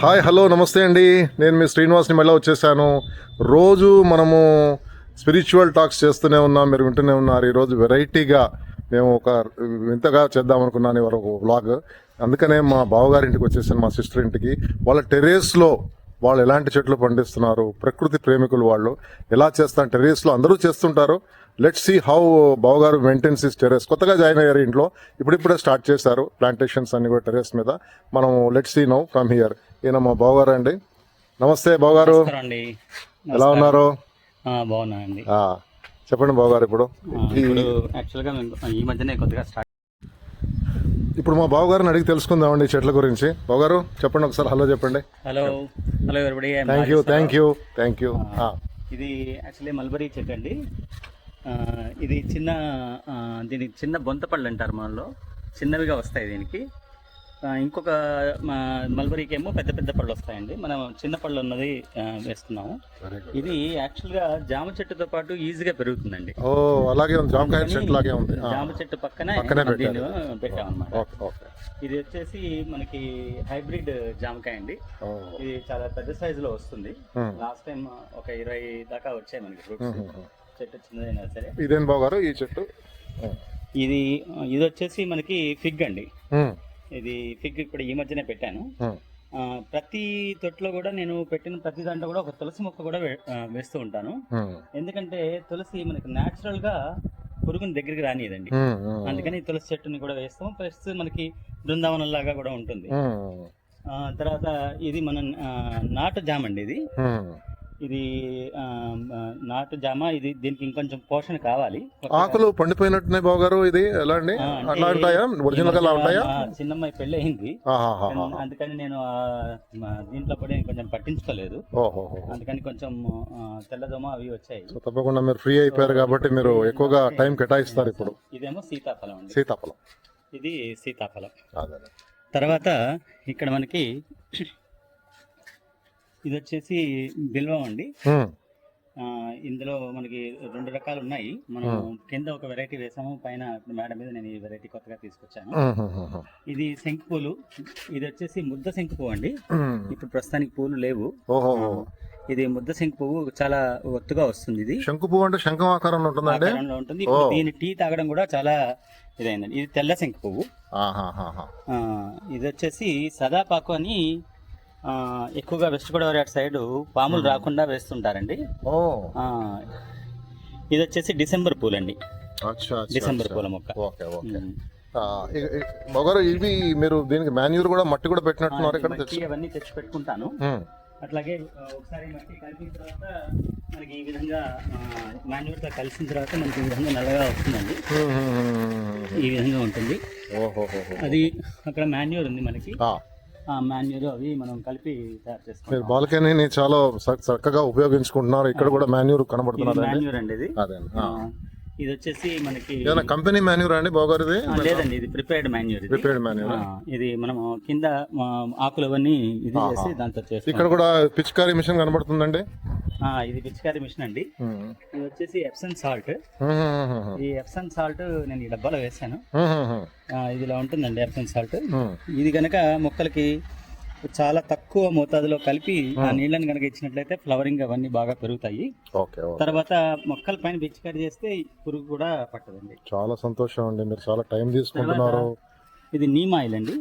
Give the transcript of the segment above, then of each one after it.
Hi hello నమస్తే అండి. నేను మీ శ్రీనివాస్ని మళ్ళీ వచ్చేసాను. రోజు మనము స్పిరిచువల్ టాక్స్ చేస్తూనే ఉన్నాం, మీరు వింటూనే ఉన్నారు. ఈరోజు వెరైటీగా మేము ఒక వింతగా చేద్దాం అనుకున్నాను ఇవాళ ఒక వ్లాగ్. అందుకనే మా బావగారి ఇంటికి వచ్చేసాను, మా సిస్టర్ ఇంటికి. వాళ్ళ టెర్రేస్లో వాళ్ళు ఎలాంటి చెట్లు పండిస్తున్నారు, ప్రకృతి ప్రేమికులు వాళ్ళు ఎలా చేస్తారు. టెర్రేస్లో అందరూ చేస్తుంటారు. లెట్స్ సీ హౌ బావగారు మెయింటైన్స్ ఇస్ టెర్రేస్. కొత్తగా జాయిన్ అయ్యారు ఇంట్లో, ఇప్పుడిప్పుడే స్టార్ట్ చేశారు ప్లాంటేషన్స్ అన్ని కూడా టెర్రేస్ మీద. మనం let's see now from here. ఈయన మా బావగారు అండి. నమస్తే బావగారు, ఎలా ఉన్నారు? బాగున్నానండి. చెప్పండి బావగారు. ఈ మధ్యనే కొద్దిగా స్టార్ట్. ఇప్పుడు మా బావగారిని అడిగి తెలుసుకుందామండి చెట్ల గురించి. బావగారు చెప్పండి ఒకసారి. హలో చెప్పండి. Hello everybody. Thank you. ఇది యాక్చువల్లీ మల్బరీ చెట్టు అండి. ఇది దీనికి చిన్న బొంత పళ్ళు అంటారు, మనలో చిన్నవిగా వస్తాయి దీనికి. ఇంకొక మల్బరీకి ఏమో పెద్ద పెద్ద పళ్ళు వస్తాయండి. మనం చిన్న పళ్ళు ఉన్నది వేసుకున్నాము. ఇది యాక్చువల్గా జామ చెట్టుతో పాటు ఈజీగా పెరుగుతుందండి. అలాగే జామ చెట్టు పక్కనే పెట్టామన్నమాట. ఇది వచ్చేసి మనకి హైబ్రిడ్ జామకాయ అండి. ఇది చాలా పెద్ద సైజులో వస్తుంది. లాస్ట్ టైం ఒక 20 దాకా వచ్చాయి మనకి ఫ్రూట్స్. చెట్టు చిన్నదైనా సరే. ఇదేం బాగారు ఈ చెట్టు? ఇది వచ్చేసి మనకి ఫిగ్ అండి. ఇది ఫిగ్ ఇప్పుడు ఈ మధ్యనే పెట్టాను. ప్రతి తొట్టులో కూడా నేను పెట్టిన ప్రతి దాంట్లో కూడా ఒక తులసి మొక్క కూడా వేస్తూ ఉంటాను. ఎందుకంటే తులసి మనకి న్యాచురల్ గా పురుగుని దగ్గరికి రానియదండి. అందుకని తులసి చెట్టుని కూడా వేస్తాం. ప్లస్ మనకి బృందావనం లాగా కూడా ఉంటుంది. తర్వాత ఇది మన నాటు జామ అండి. ఇది నాటు జామ. దీనికి ఇంకొంచెం పోషణ కావాలి. ఆకులు పండిపోయినట్టున్నాయి బావగారు. ఇది ఎలా అండి? అట్లా ఉంటాయా? ఒరిజినల్ గా ఉంటాయా? చిన్నమ్మాయి పెళ్లి అయింది, అందుకని నేను దీంట్లో పడి కొంచెం పట్టించుకోలేదు. అందుకని కొంచెం తెల్లదోమ అవి వచ్చాయి. తప్పకుండా మీరు ఫ్రీ అయిపోయారు కాబట్టి మీరు ఎక్కువగా టైం కేటాయిస్తారు. ఇప్పుడు ఇదేమో సీతాఫలం అండి. ఇది సీతాఫలం. తర్వాత ఇక్కడ మనకి ఇది వచ్చేసి బిల్వం అండి. ఇందులో మనకి 2 రకాలు ఉన్నాయి. మనం కింద ఒక వెరైటీ వేసాము, పైన మేడ మీద నేను ఈ వెరైటీ కొత్తగా తీసుకొచ్చాను. ఇది శంకు పూలు. ఇది వచ్చేసి ముద్ద శంకు పువ్వు అండి. ఇప్పుడు ప్రస్తుతానికి పూలు లేవు. ఇది ముద్ద శంకు పువ్వు చాలా ఒత్తుగా వస్తుంది. ఇది శంకు పువ్వు అంటే శంఖం ఆకారంలో ఉంటుంది. దీని టీ తాగడం కూడా చాలా ఇదైందండి. ఇది తెల్ల శంకు పువ్వు. ఇది వచ్చేసి సదాపాకు అని ఎక్కువగా వెస్ట్ గోదావరి అటు సైడ్ పాములు రాకుండా వేస్తుంటారండి. ఇది వచ్చేసి డిసెంబర్ పూలండి. డిసెంబర్ పూల మొక్క. ఇవి మీరు దీనికి మాన్యూర్ కూడా మట్టి కూడా పెట్టినట్టున్నారు ఇక్కడ. అవన్నీ తెచ్చి పెట్టుకుంటాను. అట్లాగే ఒకసారి మట్టి కలిపిన తర్వాత మనకి ఈ విధంగా మాన్యూర్ తో కలిసిన తర్వాత మనకి ఈ విధంగా నల్లగా వస్తుందండి. ఈ విధంగా ఉంటుంది. అది అక్కడ మాన్యూర్ ఉంది మనకి. మాన్యూర్ అవి మనం కలిపి తయారు చేసుకుంటాం. మీరు బాల్కనీని చాలా చక్కగా ఉపయోగించుకుంటున్నారు. ఇక్కడ కూడా మాన్యూర్ కనబడుతున్నారు. మాన్యూర్ అండి ఇది. ఇది వచ్చేసి మనకి కంపెనీ మాన్యూర్ అండి బాగారిది? లేదండి, ఇది ప్రిపేర్డ్ మాన్యూర్. ఇది మనం కింద ఆకులు అవన్నీ ఇది చేసి దాంతో చేసి. ఇక్కడ కూడా పిచికారీ మిషన్ కనబడుతుందండి. ఇది పిచికారీ మిషన్ అండి. ఇది వచ్చేసి ఎప్సన్ సాల్ట్. ఈ ఎప్సన్ సాల్ట్ నేను ఈ డబ్బాలో వేసాను. ఇదిలా ఉంటుందండి ఎప్సన్ సాల్ట్. ఇది కనుక మొక్కలకి చాలా తక్కువ మోతాదులో కలిపి ఆ నీళ్ళని కనుక ఇచ్చినట్లయితే ఫ్లవరింగ్ అవన్నీ బాగా పెరుగుతాయి. తర్వాత మొక్కల పైన పిచికారీ చేస్తే పురుగు కూడా పట్టదండి. చాలా సంతోషం అండి, మీరు చాలా టైం తీసుకుంటున్నారు. ఇది నీమ్ ఆయిల్ అండి.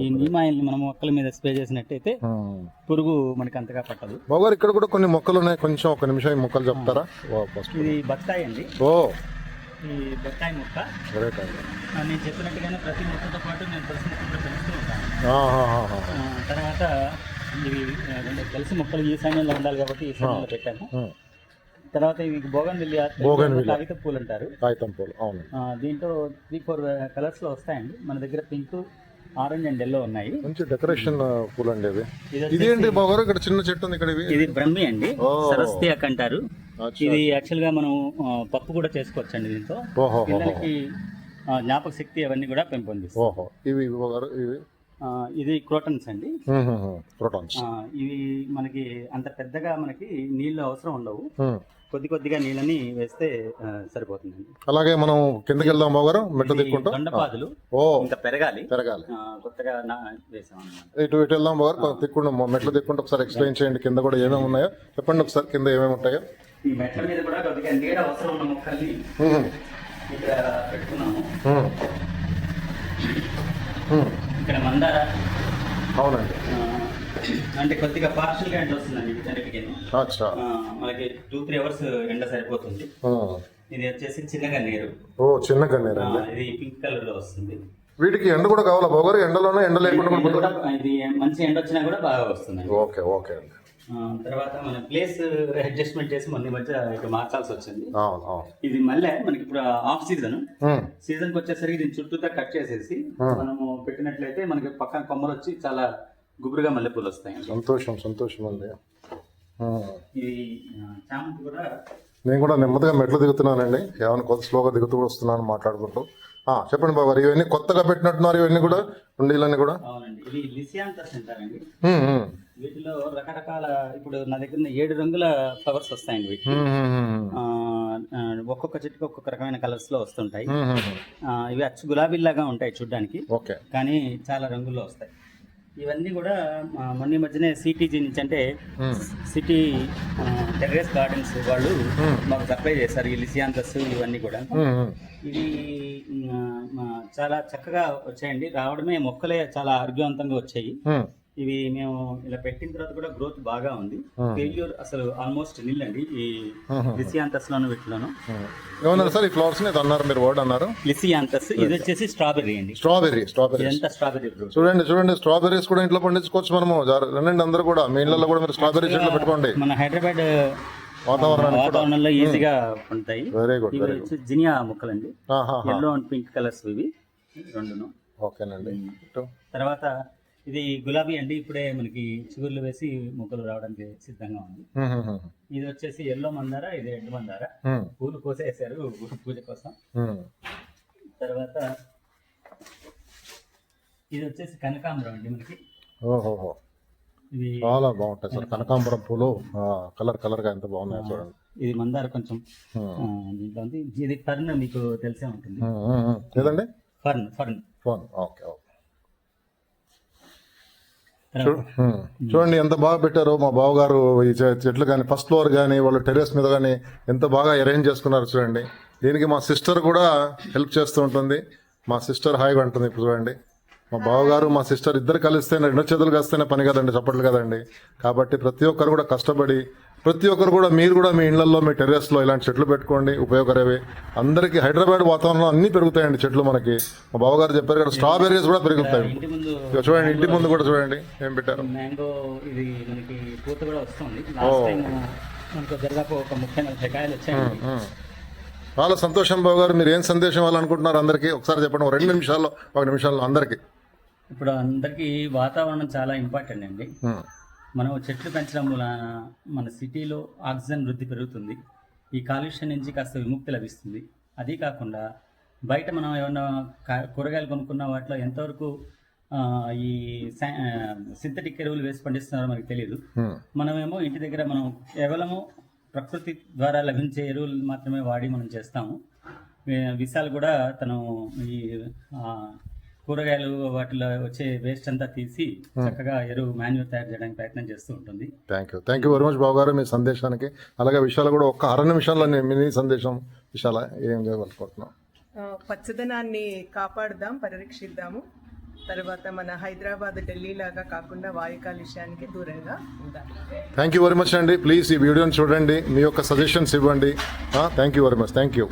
ఈ నీమ్ ఆయిల్ ని మనం మొక్కల మీద స్ప్రే చేసినట్టయితే పురుగు మనకి అంతగా పట్టదు. బాగా ఇక్కడ కూడా కొన్ని మొక్కలు ఉన్నాయి, కొంచెం ఒక నిమిషం ఈ మొక్కలు చెప్తారా? ఇది బత్తాయి అండి. ఈ బత్తాయి మొక్క నేను చెప్పినట్టుగానే ప్రతి మొక్కతో పాటు నేను తులసి మొక్క కూడా పెంచుతూ ఉంటాను. తర్వాత ఇవి 2 తులసి మొక్కలు ఈ సమయంలో ఉండాలి కాబట్టి ఈ సమయంలో పెట్టాను. తర్వాత ఇవి బోగన్విల్లియా కాగితం పూలు అంటారు. దీంట్లో 3-4 కలర్స్ లో వస్తాయండి. మన దగ్గర పింక్, ఆరెంజ్ అండ్ ఎల్లో ఉన్నాయి. మంచి డెకరేషన్ పూలు అండి. ఇదేంటి బాగారు ఇక్కడ చిన్న చెట్టు ఉంది ఇక్కడ? ఇది బ్రహ్మి అండి, సరస్తియాక్ అంటారు. ఇది యాక్చువల్ గా మనం పప్పు కూడా చేసుకోవచ్చు అండి. దీంతో పిల్లలకి జ్ఞాపక శక్తి అవన్నీ కూడా పెంపొందిస్తాయి. ఇది క్రోటన్స్ అండి. ఇవి మనకి అంత పెద్దగా మనకి నీళ్లు అవసరం ఉండవు. కొద్ది కొద్దిగా నీళ్ళని వేస్తే సరిపోతుందండి. అలాగే మనం కిందకి వెళ్దాం బావగారు, మెట్లు దిక్కుంటాం. దొండపాదులు ఓ ఇంకా పెరగాలి, కొత్తగా వేసాం అన్నమాట. ఇటు వెళ్దాం బావగారు, తిక్కుండా మెట్లు దిక్కుంటూ ఒకసారి ఎక్స్ప్లెయిన్ చేయండి. కింద కూడా ఏమేమి ఉన్నాయో చెప్పండి ఒకసారి, కింద ఏమేమి ఉంటాయో. ఈ మెట్ల మీద కూడా కొద్దిగా నీడ అవసరం ఉన్న మొక్కల్ని ఇక్కడ పెట్టుకున్నాము. ఇక్కడ మందార, అవునండి, అంటే కొద్దిగా పార్షల్ గా ఎండ వస్తుందండి చెనక్కిని. మనకి 2-3 అవర్స్ ఎండ సరిపోతుంది. ఇది వచ్చేసి చిన్న గన్నేరు. ఓ చిన్న గన్నేరు, ఇది పింక్ కలర్ లో వస్తుంది. వీటికి ఎండ కూడా కావాలా బావగారు? ఎండలోనే ఎండ లేకుండా ఇది మంచి ఎండ వచ్చినా కూడా బాగా వస్తుంది. ఓకే ఓకే అండి. తర్వాత మనం ప్లేస్ అడ్జస్ట్మెంట్ చేసి మొన్న మధ్య ఇక్కడ మార్చాల్సి వచ్చింది. ఇది మళ్ళీ మనకి ఇప్పుడు ఆఫ్ సీజన్ కి వచ్చేసరికి దీని చుట్టూతా కట్ చేసేసి మనము పెట్టినట్లయితే మనకి పక్కన కొమ్మలు వచ్చి చాలా గుబురుగా మల్లెపూలు వస్తాయి. సంతోషం అండి. ఇది చామంతి కూడా నేను కూడా నెమ్మదిగా మెట్లు దిగుతున్నానండి, ఏమైనా కొద్ది స్లోగా దిగుతూ వస్తున్నాను మాట్లాడుకుంటూ. చెప్పండి బాబు, ఇవన్నీ కొత్తగా పెట్టినట్టున్నారు, ఇవన్నీ కూడా ఉండీలన్నీ కూడా. అవునండి, ఇది లిసియాంతస్ అంటారండి. వీటిలో రకరకాల, ఇప్పుడు నా దగ్గర 7 రంగుల ఫ్లవర్స్ వస్తాయండి. వీటికి ఒక్కొక్క చెట్టుకి ఒక్కొక్క రకమైన కలర్స్ లో వస్తుంటాయి. ఇవి అచ్చు గులాబీలాగా ఉంటాయి చూడ్డానికి, కానీ చాలా రంగుల్లో వస్తాయి. ఇవన్నీ కూడా మొన్న మధ్యనే సిటీజీ నుంచి, అంటే సిటీ టెర్రస్ గార్డెన్స్ వాళ్ళు మాకు సప్లై చేశారు ఈ లిసియాంతస్. ఇవన్నీ కూడా ఇవి చాలా చక్కగా వచ్చాయండి. రావడమే మొక్కలే చాలా ఆరోగ్యవంతంగా వచ్చాయి. ఇవి మేము ఇలా పెట్టిన తర్వాత కూడా గ్రోత్ బాగా ఉంది. ఫెయిల్యూర్ అసలు ఆల్మోస్ట్ నిల్ అండి ఈ లిసియాంతస్ లోను వీటిలోను. సార్ ఈ ఫ్లవర్స్ అన్నారు మీరు, వర్డ్ అన్నారు లిసియాంతస్. ఇది వచ్చేసి స్ట్రాబెర్రీ అండి. స్ట్రాబెర్రీ ఇదంతా స్ట్రాబెర్రీ ఫ్రూట్. చూడండి స్ట్రాబెర్రీస్ కూడా ఇంట్లో పండించుకోవచ్చు మనము. రండి అందరూ కూడా, మీ ఇళ్ళలో కూడా మీరు స్ట్రాబెర్రీ చెట్లు పెట్టుకోండి. మన హైదరాబాద్ వాతావరణంలో ఈజీగా ఉంటాయి. Very good. ఇవి వచ్చి జినియా మొక్కలండి, ఎల్లో అండ్ పింక్ కలర్స్ ఇవి రెండును. ఓకేనండి. తర్వాత ఇది గులాబీ అండి, ఇప్పుడే మనకి చిగుర్లు వేసి మొక్కలు రావడానికి సిద్ధంగా ఉంది. ఇది వచ్చేసి ఎల్లో మందార, ఇది రెడ్ మందార. పూలు కోసేసారు పూజ కోసం. తర్వాత ఇది వచ్చేసి కనకాంబరం అండి మనకి. ఓహో, ఇది చాలా బాగుంటాయి సార్ కనకాంబరం పూలు, కలర్ గా ఎంత బాగున్నాయి చూడండి. ఇది మందార కొంచెం దీంట్లో ఉంది. ఇది ఫర్న్, మీకు తెలిసే ఉంటుంది ఏదండి? ఫర్న్. ఓకే. చూడండి ఎంత బాగా పెట్టారో మా బావగారు. ఈ చెట్లు కానీ ఫస్ట్ ఫ్లోర్ కానీ వాళ్ళు టెర్రస్ మీద కానీ ఎంత బాగా అరేంజ్ చేసుకున్నారు చూడండి. దీనికి మా సిస్టర్ కూడా హెల్ప్ చేస్తూ ఉంటుంది. మా సిస్టర్ హాయిగా ఉంటుంది. ఇప్పుడు చూడండి, మా బావగారు మా సిస్టర్ ఇద్దరు కలిస్తే 2 చేతులు కాస్తేనే పని కదండి, చప్పట్లు కదండి. కాబట్టి ప్రతి ఒక్కరు కూడా కష్టపడి, ప్రతి ఒక్కరు కూడా మీరు కూడా మీ ఇళ్లలో మీ టెర్రస్లో ఇలాంటి చెట్లు పెట్టుకోండి, ఉపయోగకరవి. అందరికీ హైదరాబాద్ వాతావరణంలో అన్ని పెరుగుతాయండి చెట్లు. మనకి మా బావగారు చెప్పారు కదా, స్ట్రాబెర్రీస్ కూడా పెరుగుతాయి. చూడండి ఇంటి ముందు కూడా చూడండి ఏం పెట్టారు. మ్యాంగో, ఇది మనకి పూత కూడా వస్తుంది. లాస్ట్ టైం మనకు దాదాపు ఒక 30-40 కాయలు వచ్చాయి. చాలా సంతోషం బావగారు. మీరు ఏం సందేశం ఇవ్వాలనుకుంటున్నారు అందరికీ ఒకసారి చెప్పండి, 2 నిమిషాల్లో 1 నిమిషాల్లో అందరికీ. ఇప్పుడు అందరికీ వాతావరణం చాలా ఇంపార్టెంట్ అండి. మనం చెట్లు పెంచడం వలన మన సిటీలో ఆక్సిజన్ వృద్ధి పెరుగుతుంది. ఈ కాలుష్యం నుంచి కాస్త విముక్తి లభిస్తుంది. అదీ కాకుండా బయట మనం ఏమన్నా కూరగాయలు కొనుక్కున్న వాటిలో ఎంతవరకు ఈ సింథటిక్ ఎరువులు వేసి పండిస్తున్నారో మనకి తెలియదు. మనమేమో ఇంటి దగ్గర మనం కేవలము ప్రకృతి ద్వారా లభించే ఎరువులు మాత్రమే వాడి మనం చేస్తాము. విషాలు కూడా తను ఈ కూరగాయలు వాటిలో వచ్చే వేస్ట్ అంతా తీసి చక్కగా ఎరువు మాన్యూర్ తయారు చేయడానికి ప్రయత్నం చేస్తూ ఉంటుంది. థ్యాంక్ యూ వెరీ మచ్ బాబు గారు మీ సందేశానికి. అలాగే విషయాలు కూడా ఒక్క 6 నిమిషాల్లో మీ సందేశం విషయాల ఏం చేయాలనుకుంటున్నాం. పచ్చదనాన్ని కాపాడుదాం, పరిరక్షిద్దాము. తర్వాత మన హైదరాబాద్ ఢిల్లీ లాగా కాకుండా వాయు కాలుష్యానికి దూరంగా ఉందాం. థ్యాంక్ యూ వెరీ మచ్ అండి. ప్లీజ్ ఈ వీడియోని చూడండి, మీ యొక్క సజెషన్స్ ఇవ్వండి. Thank you very much. Thank you.